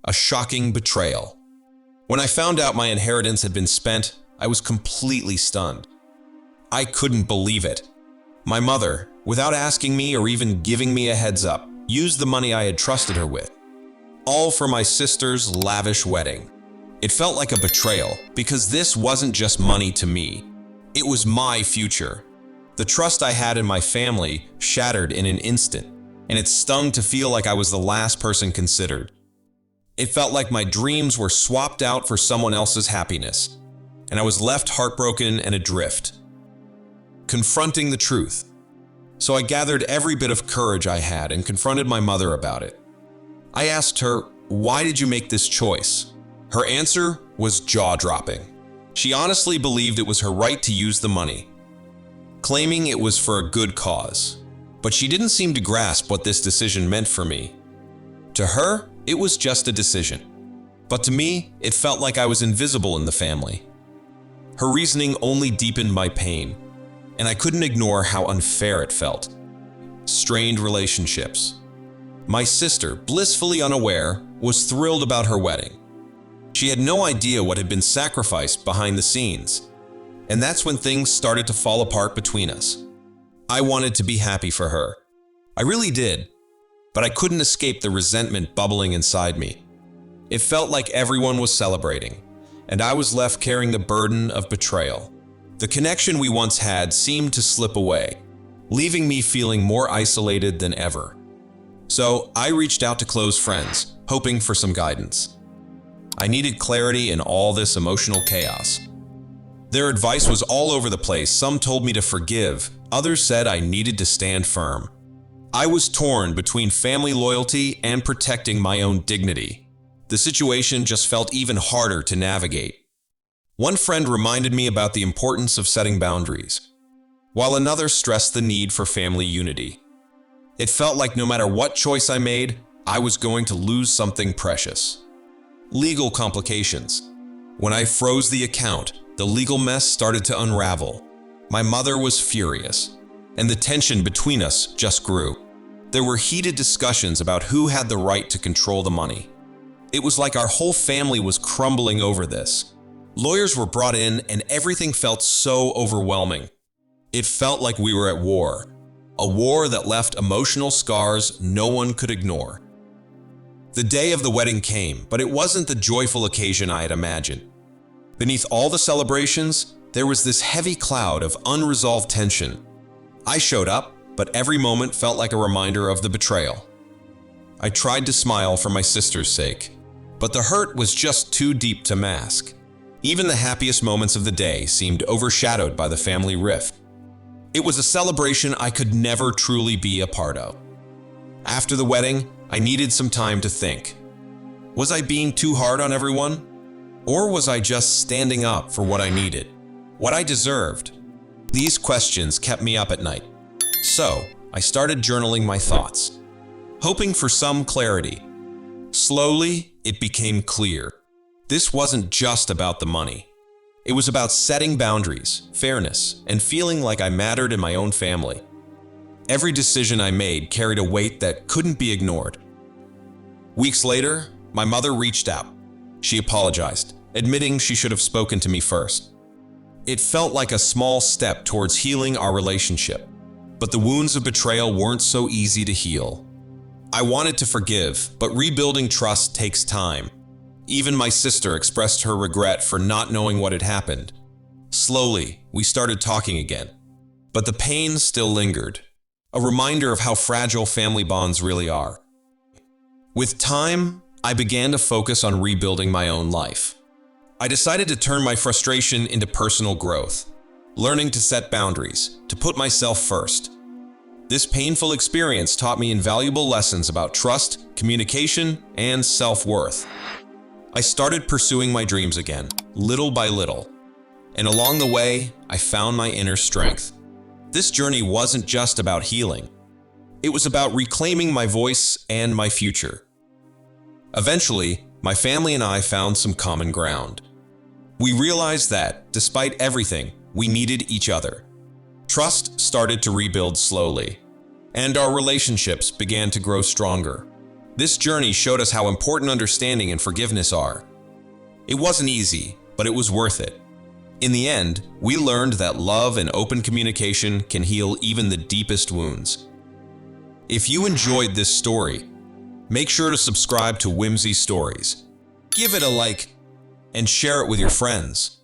a shocking betrayal. When I found out my inheritance had been spent, I was completely stunned. I couldn't believe it. My mother, without asking me or even giving me a heads up, used the money I had trusted her with. All for my sister's lavish wedding. It felt like a betrayal because this wasn't just money to me. It was my future. The trust I had in my family shattered in an instant, and it stung to feel like I was the last person considered. It felt like my dreams were swapped out for someone else's happiness, and I was left heartbroken and adrift, confronting the truth. So I gathered every bit of courage I had and confronted my mother about it. I asked her, "Why did you make this choice?" Her answer was jaw-dropping. She honestly believed it was her right to use the money, claiming it was for a good cause. But she didn't seem to grasp what this decision meant for me. To her, it was just a decision. But to me, it felt like I was invisible in the family. Her reasoning only deepened my pain, and I couldn't ignore how unfair it felt. Strained relationships. My sister, blissfully unaware, was thrilled about her wedding. She had no idea what had been sacrificed behind the scenes, and that's when things started to fall apart between us. I wanted to be happy for her. I really did, but I couldn't escape the resentment bubbling inside me. It felt like everyone was celebrating, and I was left carrying the burden of betrayal. The connection we once had seemed to slip away, leaving me feeling more isolated than ever. So I reached out to close friends, hoping for some guidance. I needed clarity in all this emotional chaos. Their advice was all over the place. Some told me to forgive, others said I needed to stand firm. I was torn between family loyalty and protecting my own dignity. The situation just felt even harder to navigate. One friend reminded me about the importance of setting boundaries, while another stressed the need for family unity. It felt like no matter what choice I made, I was going to lose something precious. Legal complications. When I froze the account, the legal mess started to unravel. My mother was furious, and the tension between us just grew. There were heated discussions about who had the right to control the money. It was like our whole family was crumbling over this. Lawyers were brought in, and everything felt so overwhelming. It felt like we were at war, a war that left emotional scars no one could ignore. The day of the wedding came, but it wasn't the joyful occasion I had imagined. Beneath all the celebrations, there was this heavy cloud of unresolved tension. I showed up, but every moment felt like a reminder of the betrayal. I tried to smile for my sister's sake, but the hurt was just too deep to mask. Even the happiest moments of the day seemed overshadowed by the family rift. It was a celebration I could never truly be a part of. After the wedding, I needed some time to think. Was I being too hard on everyone? Or was I just standing up for what I needed, what I deserved? These questions kept me up at night. So, I started journaling my thoughts, hoping for some clarity. Slowly, it became clear. This wasn't just about the money. It was about setting boundaries, fairness, and feeling like I mattered in my own family. Every decision I made carried a weight that couldn't be ignored. Weeks later, my mother reached out. She apologized, admitting she should have spoken to me first. It felt like a small step towards healing our relationship, but the wounds of betrayal weren't so easy to heal. I wanted to forgive, but rebuilding trust takes time. Even my sister expressed her regret for not knowing what had happened. Slowly, we started talking again, but the pain still lingered, a reminder of how fragile family bonds really are. With time, I began to focus on rebuilding my own life. I decided to turn my frustration into personal growth, learning to set boundaries, to put myself first. This painful experience taught me invaluable lessons about trust, communication, and self-worth. I started pursuing my dreams again, little by little, and along the way, I found my inner strength. This journey wasn't just about healing. It was about reclaiming my voice and my future. Eventually, my family and I found some common ground. We realized that, despite everything, we needed each other. Trust started to rebuild slowly, and our relationships began to grow stronger. This journey showed us how important understanding and forgiveness are. It wasn't easy, but it was worth it. In the end, we learned that love and open communication can heal even the deepest wounds. If you enjoyed this story, make sure to subscribe to Whimsy Stories. Give it a like and share it with your friends.